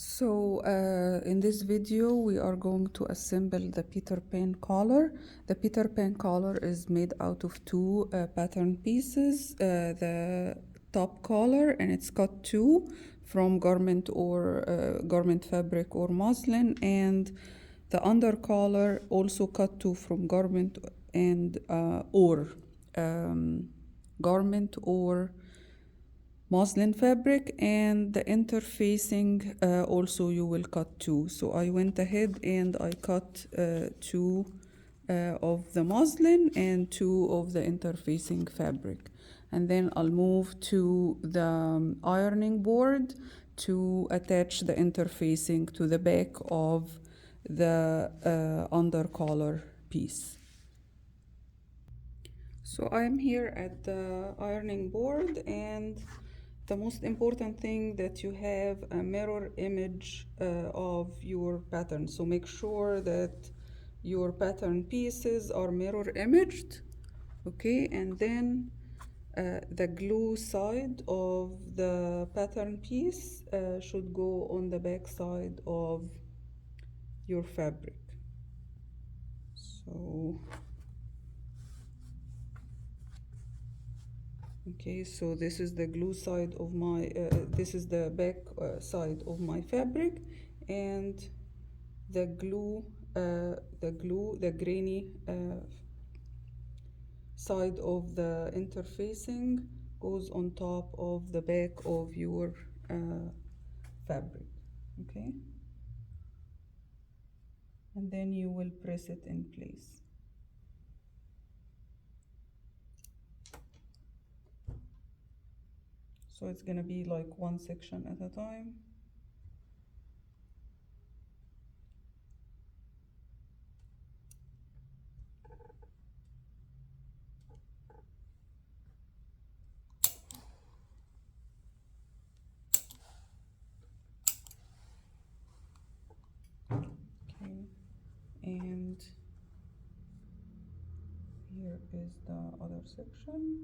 So in this video we are going to assemble the Peter Pan collar. The Peter Pan collar is made out of two pattern pieces. The top collar, and it's cut two from garment or garment fabric or muslin, and the under collar also cut two from garment and or garment or muslin fabric, and the interfacing also you will cut two. So I went ahead and I cut two of the muslin and two of the interfacing fabric, and then I'll move to the ironing board to attach the interfacing to the back of the under collar piece. So I'm here at the ironing board, and the most important thing that you have a mirror image of your pattern. So make sure that your pattern pieces are mirror imaged, okay? And then the glue side of the pattern piece should go on the back side of your fabric. So okay, so this is the glue side of my this is the back side of my fabric, and the grainy side of the interfacing goes on top of the back of your fabric, okay? And then you will press it in place. So it's gonna be like one section at a time. Okay, and here is the other section.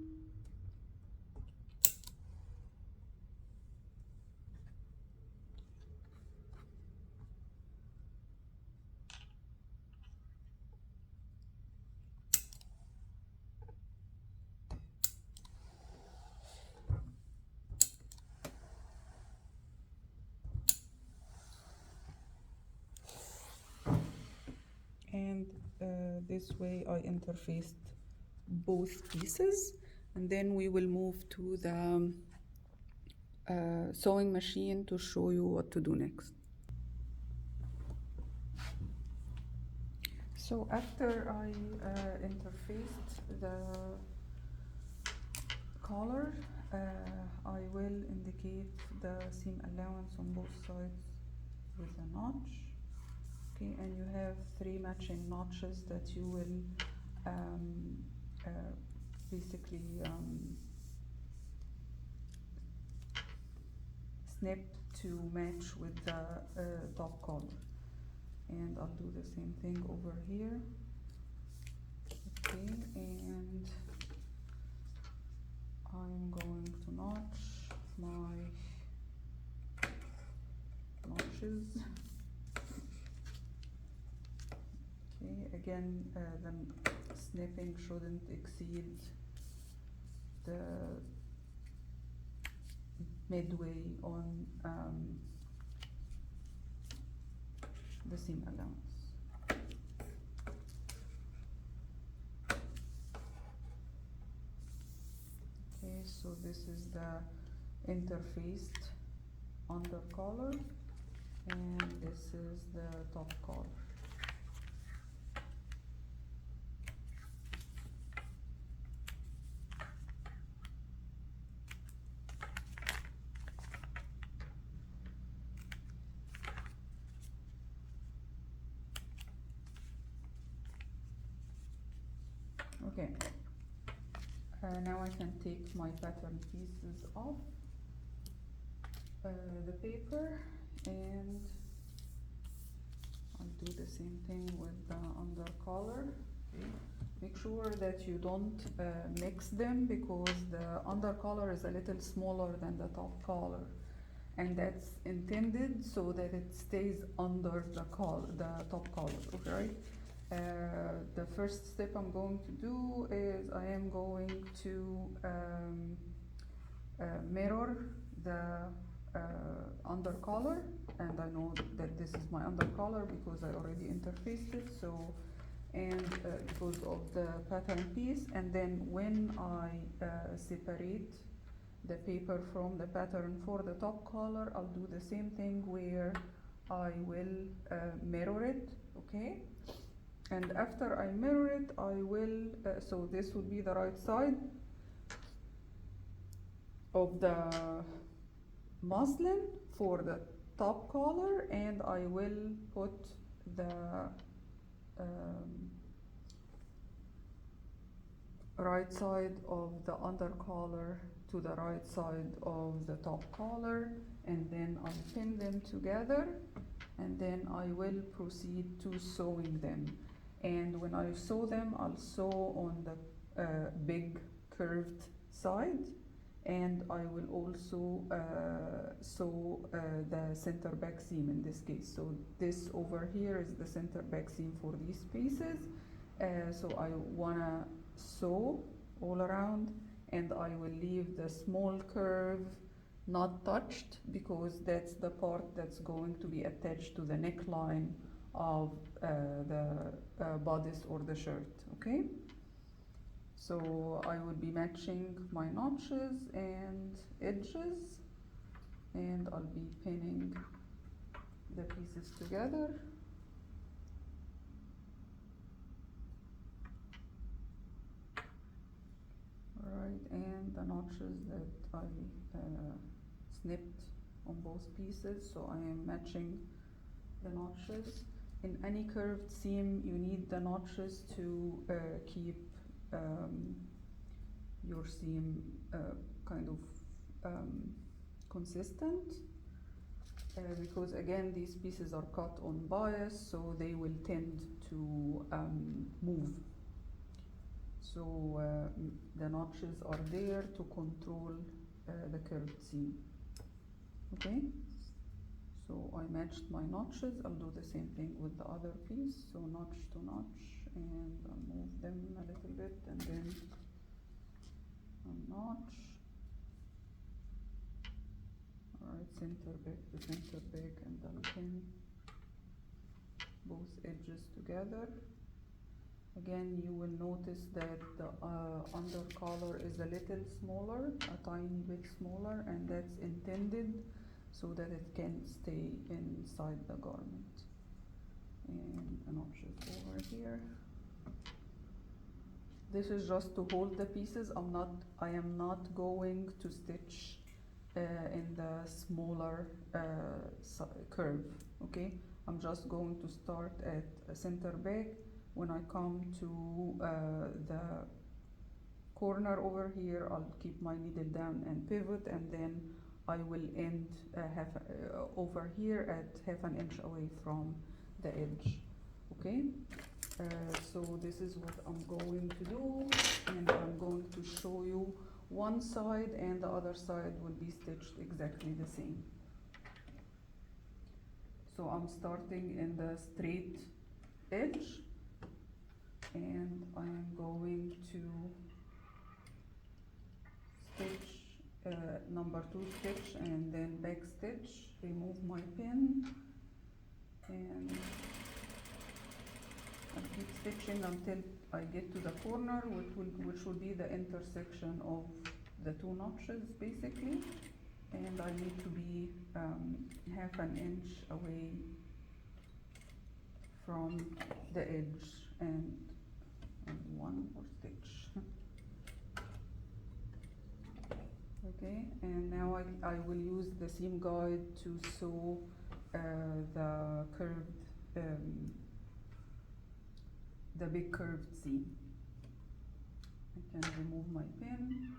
And this way I interfaced both pieces, and then we will move to the sewing machine to show you what to do next. So after I interfaced the collar, I will indicate the seam allowance on both sides with a notch. Okay, and you have three matching notches that you will basically snip to match with the top collar. And I'll do the same thing over here. Okay, and I'm going to notch my notches. Okay, again, the snipping shouldn't exceed the midway on the seam allowance. Okay, so this is the interfaced under collar, and this is the top collar. Okay, now I can take my pattern pieces off the paper, and I'll do the same thing with the under collar. Okay. Make sure that you don't mix them, because the under collar is a little smaller than the top collar, and that's intended so that it stays under the top collar, okay, right? The first step I'm going to do is I am going to mirror the under collar, and I know that this is my under collar because I already interfaced it, so and because of the pattern piece, and then when I separate the paper from the pattern for the top collar, I'll do the same thing where I will mirror it, okay? And after I mirror it, I will, so this would be the right side of the muslin for the top collar, and I will put the right side of the under collar to the right side of the top collar, and then I'll pin them together, and then I will proceed to sewing them. And when I sew them, I'll sew on the big curved side, and I will also sew the center back seam in this case. So this over here is the center back seam for these pieces. So I wanna sew all around, and I will leave the small curve not touched because that's the part that's going to be attached to the neckline of the bodice or the shirt, okay? So I will be matching my notches and edges, and I'll be pinning the pieces together. Alright, and the notches that I snipped on both pieces, so I am matching the notches. In any curved seam, you need the notches to keep your seam kind of consistent, because again these pieces are cut on bias, so they will tend to move. So the notches are there to control the curved seam, okay? So I matched my notches. I'll do the same thing with the other piece. So notch to notch, and I'll move them a little bit, and then a notch. Alright, center back to center back, and I'll pin both edges together. Again, you will notice that the under collar is a little smaller, a tiny bit smaller, and that's intended so that it can stay inside the garment. And a notch is over here. This is just to hold the pieces. I am not going to stitch in the smaller curve, okay? I'm just going to start at a center back. When I come to the corner over here, I'll keep my needle down and pivot, and then I will end over here at half an inch away from the edge, okay? So this is what I'm going to do, and I'm going to show you one side, and the other side will be stitched exactly the same. So I'm starting in the straight edge, and I am going to stitch number 2 stitch, and then back stitch, remove my pin, and I keep stitching until I get to the corner, which will be the intersection of the 2 notches basically, and I need to be half an inch away from the edge, and one more stitch. Okay, and now I will use the seam guide to sew the curved, the big curved seam. I can remove my pin.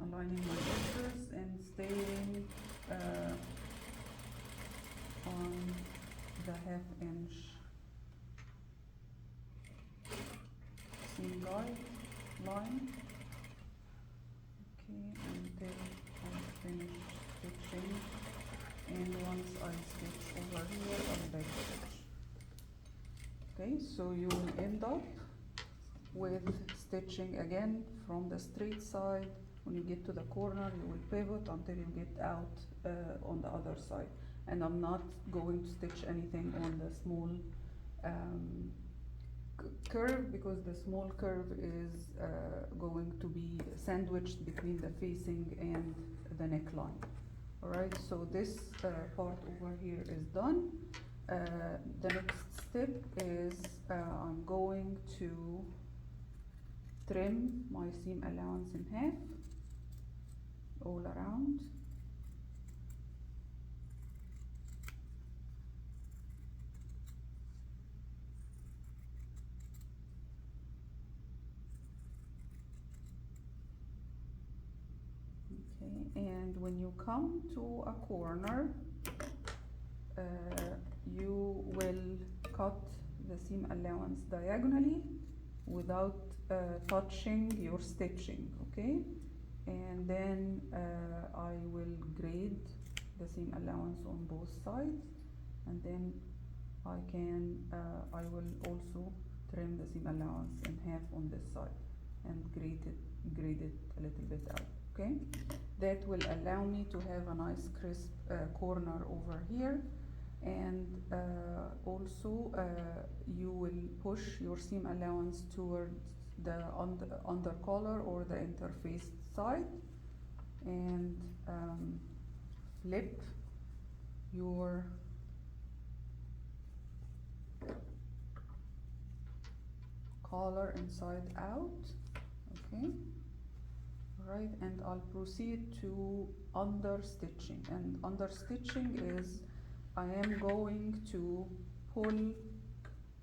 Aligning my edges and staying inch seam guide line. Okay, until I finish stitching, and once I stitch over here, I'll back stitch. Okay, so you will end up with stitching again from the straight side. When you get to the corner, you will pivot until you get out on the other side. And I'm not going to stitch anything on the small curve, because the small curve is going to be sandwiched between the facing and the neckline. Alright, so this part over here is done. The next step is I'm going to trim my seam allowance in half all around. Okay, and when you come to a corner, you will cut the seam allowance diagonally without touching your stitching, okay? And then I will grade the seam allowance on both sides, and then I will also trim the seam allowance in half on this side and grade it a little bit out, okay? That will allow me to have a nice crisp corner over here. And also you will push your seam allowance towards the under collar or the interfaced side, and flip your collar inside out, okay? Right, and I'll proceed to under stitching. And under stitching is I am going to pull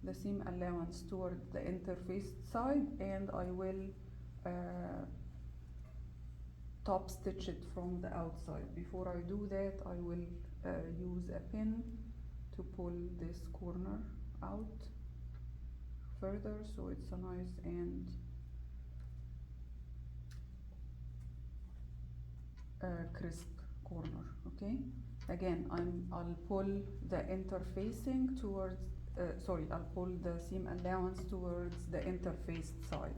the seam allowance toward the interfaced side, and I will top stitch it from the outside. Before I do that, I will use a pin to pull this corner out further, so it's a nice and crisp corner, okay? Again, I'll pull the interfacing towards, I'll pull the seam allowance towards the interfaced side,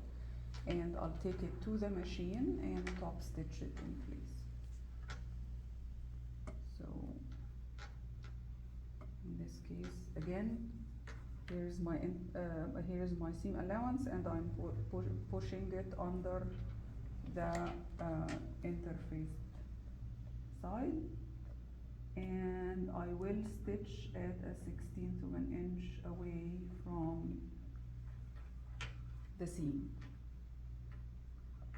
and I'll take it to the machine and top stitch it in place. So, in this case, again, here's my seam allowance, and I'm pushing it under the interfaced side, and I will stitch at a 1/16 of an inch away from the seam.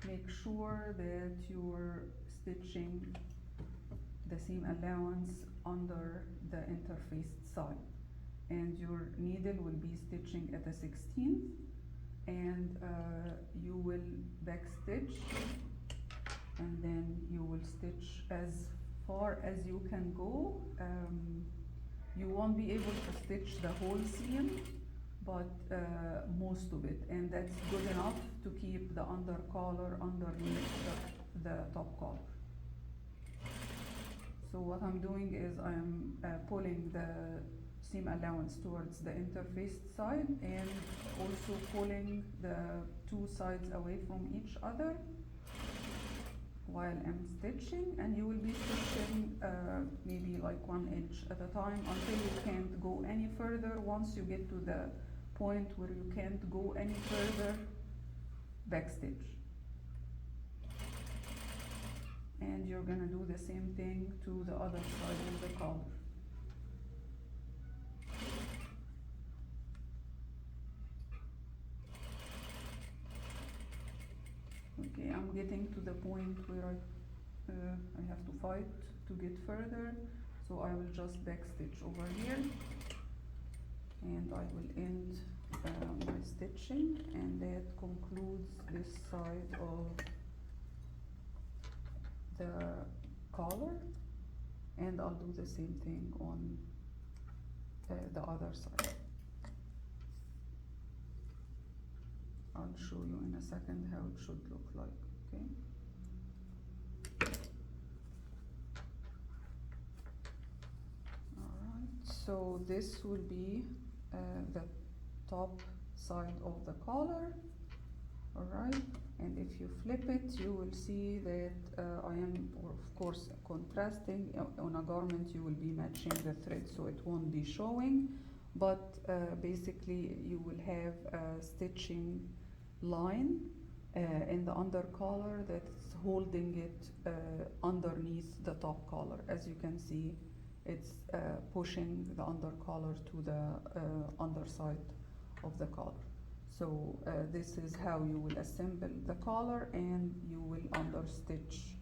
Make sure that you're stitching the seam allowance under the interfaced side, and your needle will be stitching at a 1/16, and you will back stitch, and then you will stitch as far as you can go. You won't be able to stitch the whole seam, but most of it, and that's good enough to keep the under collar underneath the top collar. So what I'm doing is I'm pulling the seam allowance towards the interfaced side, and also pulling the two sides away from each other while I'm stitching, and you will be stitching maybe like 1 inch at a time until you can't go any further. Once you get to the point where you can't go any further, backstitch. And you're gonna do the same thing to the other side of the collar. Okay, I'm getting to the point where I have to fight to get further, so I will just backstitch over here, and I will end my stitching, and that concludes this side of the collar, and I'll do the same thing on the other side. I'll show you in a second how it should look like, okay? Alright, so this will be the top side of the collar, alright? And if you flip it, you will see that I am, of course, contrasting. On a garment you will be matching the thread, so it won't be showing, but basically you will have a stitching line in the under collar that's holding it underneath the top collar. As you can see, it's pushing the under collar to the underside of the collar. So this is how you will assemble the collar, and you will understitch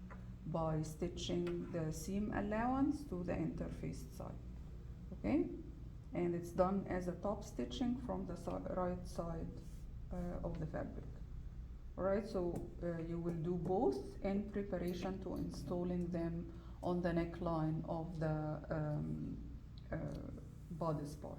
by stitching the seam allowance to the interfaced side, okay? And it's done as a top stitching from the right side of the fabric. Alright, so you will do both in preparation to installing them on the neckline of the bodice part.